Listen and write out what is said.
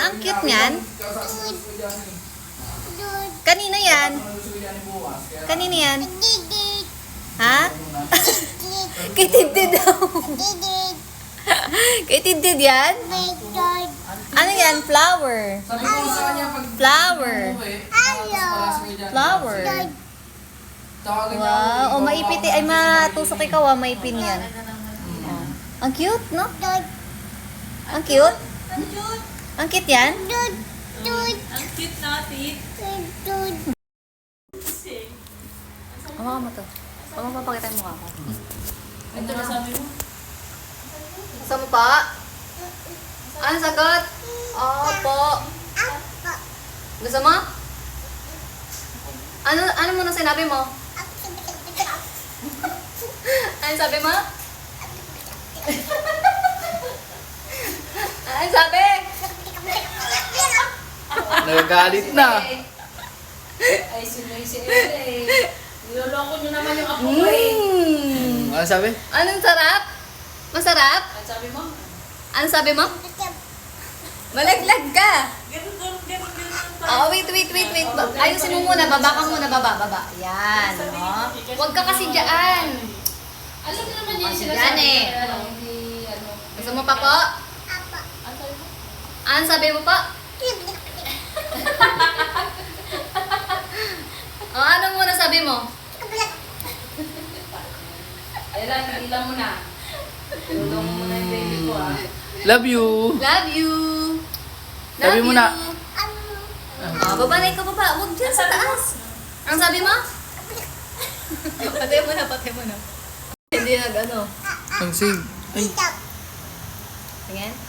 Ang cute niyan. Kanina yan? Kanina yan? Ha? Kay Tidid daw. Kay Tidid yan? Ano yan? Flower. Sabi ko sa kanya pag Flower. Flower. tawagan niya Wow. ako, O, maipit. Ay, matusok ikaw ah. Maipin yan. Ang cute, no? Ang cute? Ang cute yan? Ang cute natin. Hawakan mo to. Huwag mo papakita yung mukha ko. Ito na sabi mo. Gusto mo pa? Ano sagot? Opo. Gusto mo? Ano muna sinabi mo? Ano sabi mo? Ano sabi? Nagagalit na. Ay, sinay si Ere eh. Niloloko nyo naman yung apo ko eh. Ano sabi? Anong sarap? Masarap? Ang sabi mo? Ano sabi mo? Malaglag ka. Ganun. Oh, wait. Ayusin mo muna. Baba ka muna. Baba. Yan. No? Huwag ka kasi dyan. Alam mo naman yun Kasi sila yan sabi. eh. Hindi, ano. Gusto mo pa po? Ang sabi mo? Ano sabi mo po? Oh, ano muna sabi mo? Ilan mo na. Tulong mo na yung baby ko ah. Love you. Love you. Sabi mo na. Oh, baba na ikaw, baba. Huwag dyan sa taas. Ang sabi mo? Patay mo na. Hindi nag-ano. Ang sing. Ay. Tingin.